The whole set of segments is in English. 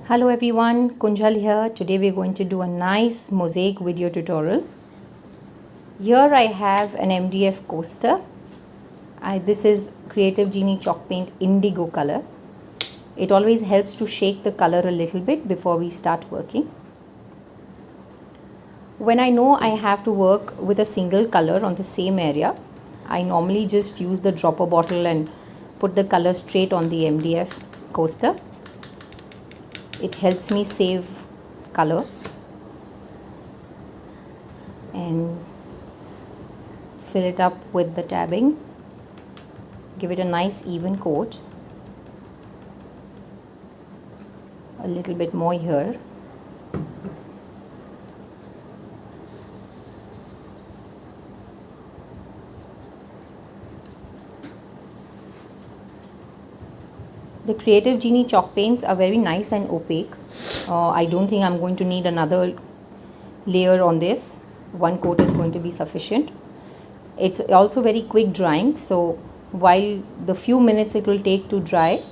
Hello everyone, Kunjal here. Today we're going to do a nice mosaic video tutorial. Here I have an MDF coaster. This is Creative Genie Chalk Paint Indigo color. It always helps to shake the color a little bit before we start working. When I know I have to work with a single color on the same area, I normally just use the dropper bottle and put the color straight on the MDF coaster. It helps me save color and fill it up with the tabbing. Give it a nice even coat. A little bit more here. The Creative Genie chalk paints are very nice and opaque. I don't think I'm going to need another layer on this. One coat is going to be sufficient. It's also very quick drying, so while the few minutes it will take to dry,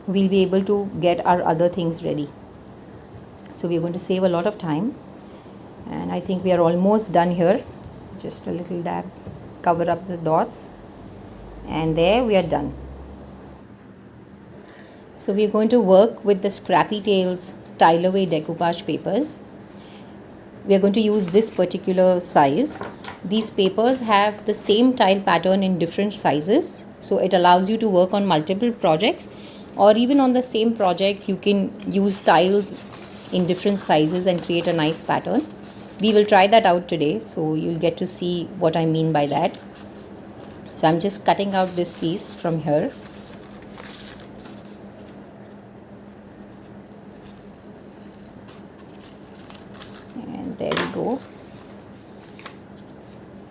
we'll be able to get our other things ready. So we're going to save a lot of time, and I think we are almost done here. Just a little dab, cover up the dots, and there we are done. So we are going to work with the Scrappy Tails Tile Away decoupage papers. We are going to use this particular size. These papers have the same tile pattern in different sizes, so it allows you to work on multiple projects, or even on the same project you can use tiles in different sizes and create a nice pattern. We will try that out today, so you'll get to see what I mean by that. So I'm just cutting out this piece from here. There we go.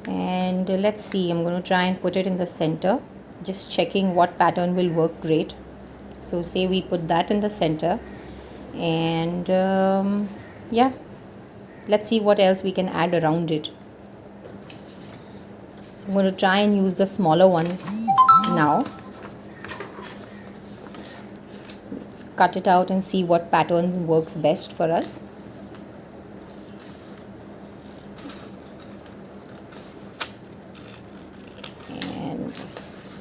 And let's see, I'm going to try and put it in the center, just checking what pattern will work great. So say we put that in the center, and yeah, let's see what else we can add around it. So I'm going to try and use the smaller ones now. Let's cut it out and see what patterns works best for us.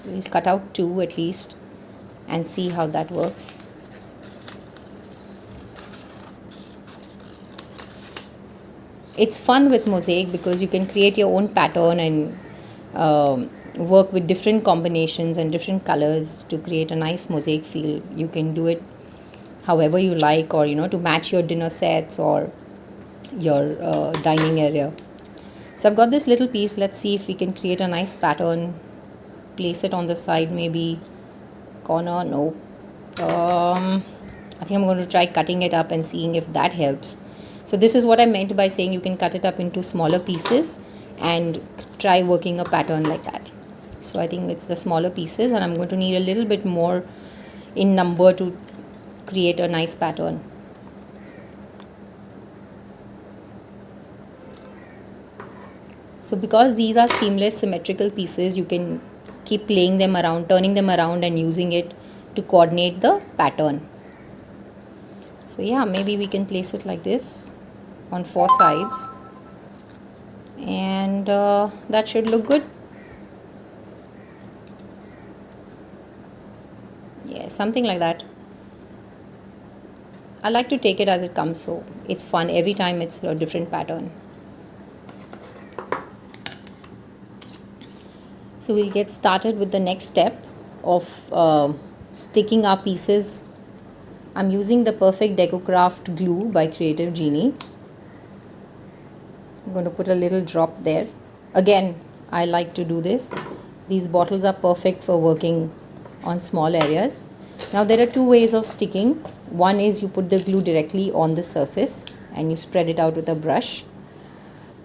We'll cut out 2 at least and see how that works. It's fun with mosaic because you can create your own pattern and work with different combinations and different colors to create a nice mosaic feel. You can do it however you like, or to match your dinner sets or your dining area. So I've got this little piece. Let's see if we can create a nice pattern. Place it on the side, maybe corner. No, I think I'm going to try cutting it up and seeing if that helps. So this is what I meant by saying you can cut it up into smaller pieces and try working a pattern like that. So I think it's the smaller pieces, and I'm going to need a little bit more in number to create a nice pattern. So because these are seamless symmetrical pieces, you can keep playing them around, turning them around and using it to coordinate the pattern. So yeah, maybe we can place it like this on 4 sides, and that should look good. Yeah, something like that. I like to take it as it comes, so it's fun. Every time it's a different pattern. So we'll get started with the next step of sticking our pieces. I'm using the Perfect Deco Craft glue by Creative Genie. I'm going to put a little drop there. Again, I like to do this. These bottles are perfect for working on small areas. Now there are 2 ways of sticking. One is you put the glue directly on the surface and you spread it out with a brush.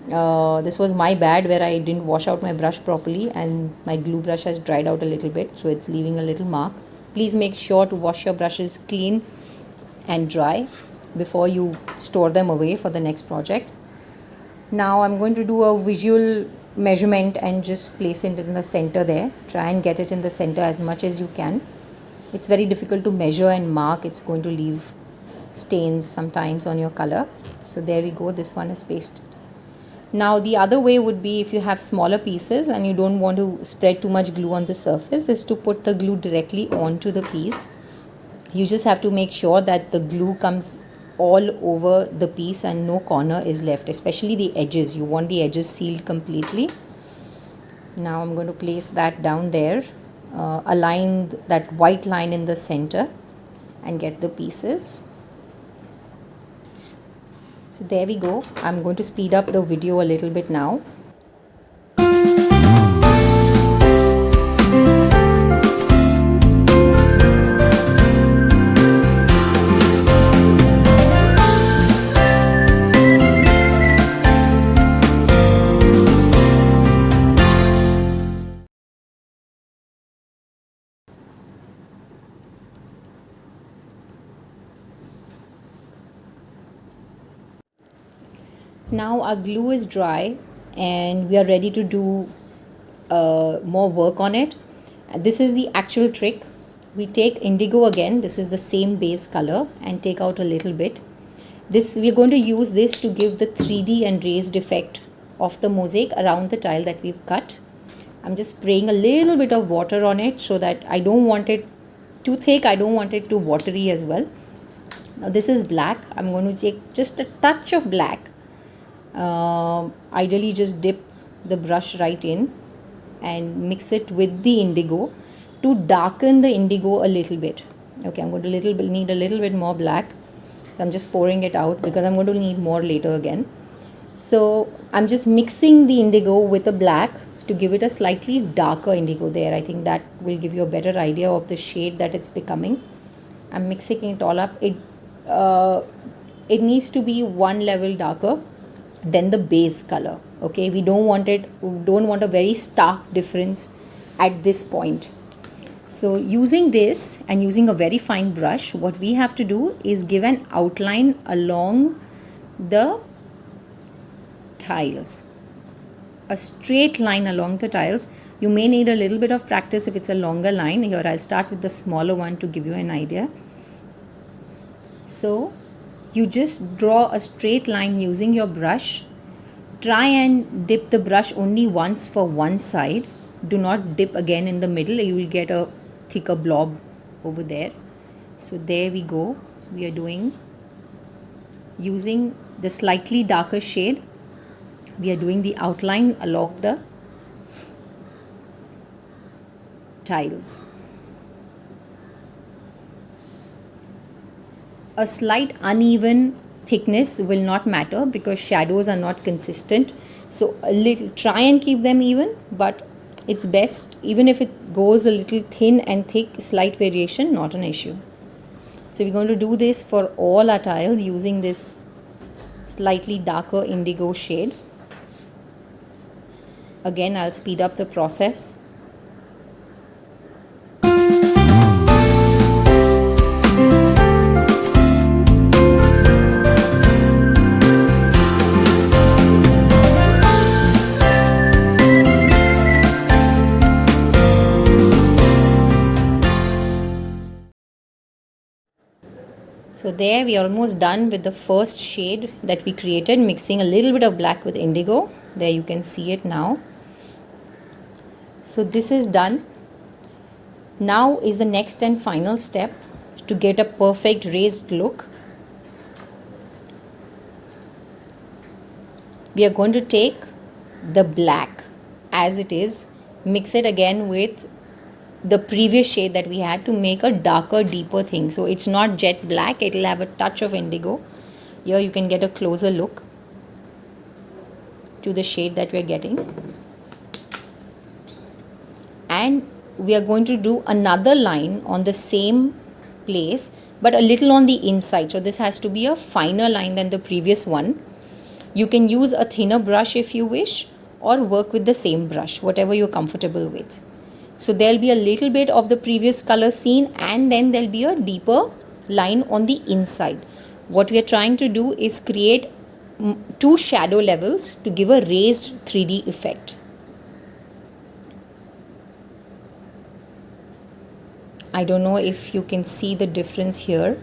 This was my bad, where I didn't wash out my brush properly and my glue brush has dried out a little bit, so it's leaving a little mark. Please make sure to wash your brushes clean and dry before you store them away for the next project. Now I'm going to do a visual measurement and just place it in the center there. Try and get it in the center as much as you can. It's very difficult to measure and mark. It's going to leave stains sometimes on your color. So there we go, this one is pasted. Now the other way would be, if you have smaller pieces and you don't want to spread too much glue on the surface, is to put the glue directly onto the piece. You just have to make sure that the glue comes all over the piece and no corner is left, especially the edges. You want the edges sealed completely. Now I'm going to place that down there, align that white line in the center and get the pieces. So there we go. I'm going to speed up the video a little bit now. Now our glue is dry and we are ready to do more work on it. This is the actual trick. We take indigo again, this is the same base color, and take out a little bit. This we are going to use this to give the 3D and raised effect of the mosaic around the tile that we've cut. I'm just spraying a little bit of water on it so that I don't want it too thick, I don't want it too watery as well. Now this is black. I'm going to take just a touch of black. Ideally just dip the brush right in and mix it with the indigo to darken the indigo a little bit. Okay, I'm going to need a little bit more black, so I'm just pouring it out because I'm going to need more later again. So I'm just mixing the indigo with the black to give it a slightly darker indigo there. I think that will give you a better idea of the shade that it's becoming. I'm mixing it all up. It needs to be one level darker than the base color. Okay, we don't want a very stark difference at this point. So using this and using a very fine brush, what we have to do is give an outline along the tiles, a straight line along the tiles. You may need a little bit of practice if it's a longer line. Here I'll start with the smaller one to give you an idea. So you just draw a straight line using your brush. Try and dip the brush only once for one side. Do not dip again in the middle. You will get a thicker blob over there. So there we go. We are using the slightly darker shade. We are doing the outline along the tiles. A slight uneven thickness will not matter because shadows are not consistent. So a little, try and keep them even, but it's best even if it goes a little thin and thick, slight variation, not an issue. So we're going to do this for all our tiles using this slightly darker indigo shade. Again, I'll speed up the process. So there we are almost done with the first shade that we created, mixing a little bit of black with indigo. There you can see it now. So this is done. Now is the next and final step to get a perfect raised look. We are going to take the black as it is, mix it again with the previous shade that we had to make a darker, deeper thing. So it's not jet black, it will have a touch of indigo. Here you can get a closer look to the shade that we are getting. And we are going to do another line on the same place but a little on the inside. So this has to be a finer line than the previous one. You can use a thinner brush if you wish, or work with the same brush, whatever you're comfortable with. So there'll be a little bit of the previous color seen, and then there'll be a deeper line on the inside. What we are trying to do is create two shadow levels to give a raised 3D effect. I don't know if you can see the difference here.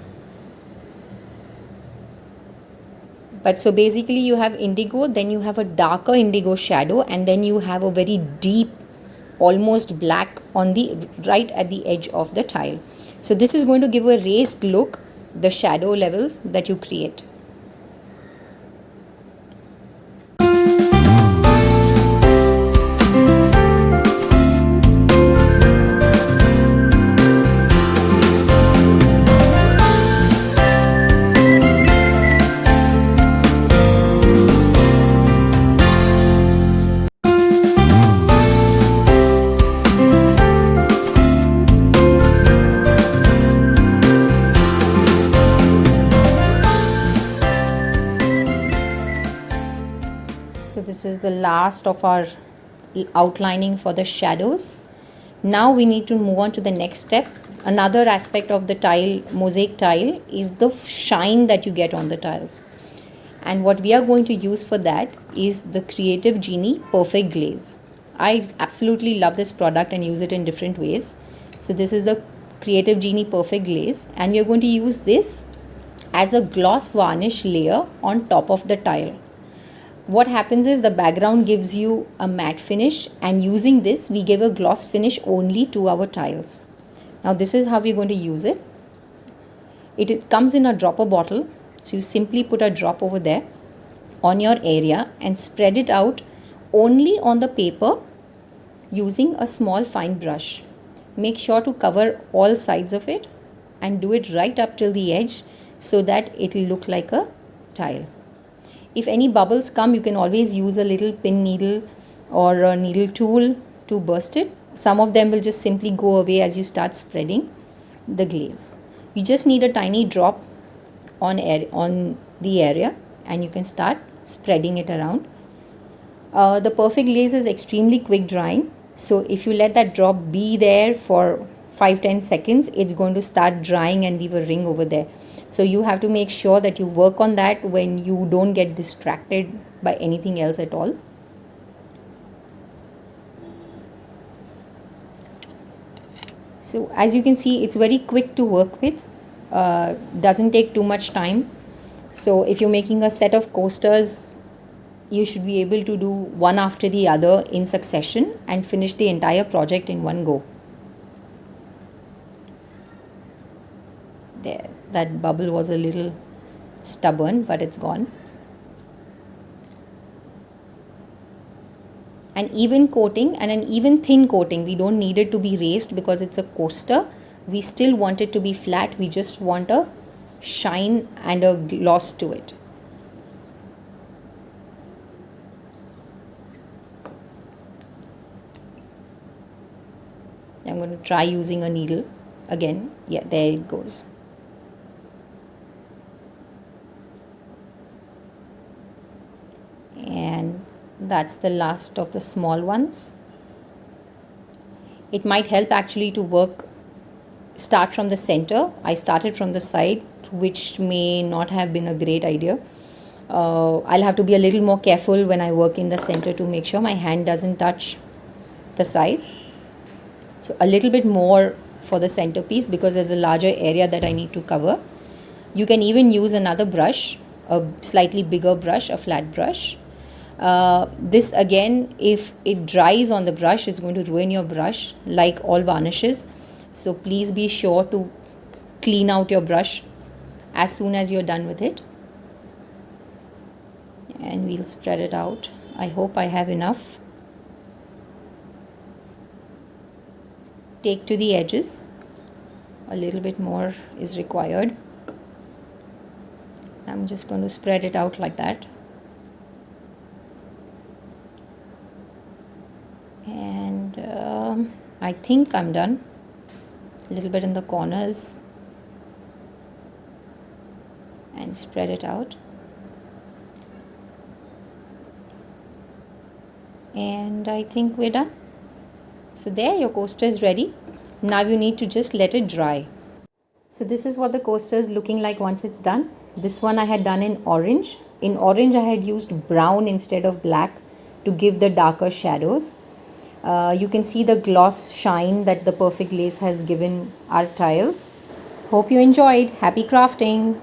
But so basically you have indigo, then you have a darker indigo shadow, and then you have a very deep, almost black on the right at the edge of the tile. So this is going to give a raised look, the shadow levels that you create. So this is the last of our outlining for the shadows. Now we need to move on to the next step. Another aspect of the tile, mosaic tile, is the shine that you get on the tiles. And what we are going to use for that is the Creative Genie Perfect Glaze. I absolutely love this product and use it in different ways. So this is the Creative Genie Perfect Glaze, and we are going to use this as a gloss varnish layer on top of the tile. What happens is the background gives you a matte finish, and using this we give a gloss finish only to our tiles. Now this is how we're going to use it. It comes in a dropper bottle, so you simply put a drop over there on your area and spread it out only on the paper using a small fine brush. Make sure to cover all sides of it and do it right up till the edge so that it will look like a tile. If any bubbles come, you can always use a little pin needle or a needle tool to burst it. Some of them will just simply go away as you start spreading the glaze. You just need a tiny drop on the area and you can start spreading it around. The Perfect Glaze is extremely quick drying. So if you let that drop be there for 5-10 seconds, it's going to start drying and leave a ring over there. So you have to make sure that you work on that when you don't get distracted by anything else at all. So as you can see, it's very quick to work with, doesn't take too much time. So if you're making a set of coasters, you should be able to do one after the other in succession and finish the entire project in one go. There, that bubble was a little stubborn, but it's gone. An even coating and an even thin coating. We don't need it to be raised because it's a coaster. We still want it to be flat. We just want a shine and a gloss to it. I'm going to try using a needle again. Yeah, there it goes. And that's the last of the small ones. It might help actually to start from the center. I started from the side, which may not have been a great idea. I'll have to be a little more careful when I work in the center to make sure my hand doesn't touch the sides. So a little bit more for the centerpiece because there's a larger area that I need to cover. You can even use another brush, a slightly bigger brush, a flat brush. This again, if it dries on the brush, it's going to ruin your brush like all varnishes. So please be sure to clean out your brush as soon as you're done with it. And we'll spread it out. I hope I have enough. Take to the edges. A little bit more is required. I'm just going to spread it out like that. And I think I'm done. A little bit in the corners and spread it out. And I think we're done. So there, your coaster is ready. Now you need to just let it dry. So this is what the coaster is looking like once it's done. This one I had done in orange. In orange I had used brown instead of black to give the darker shadows. You can see the gloss shine that the Perfect Glaze has given our tiles. Hope you enjoyed. Happy crafting!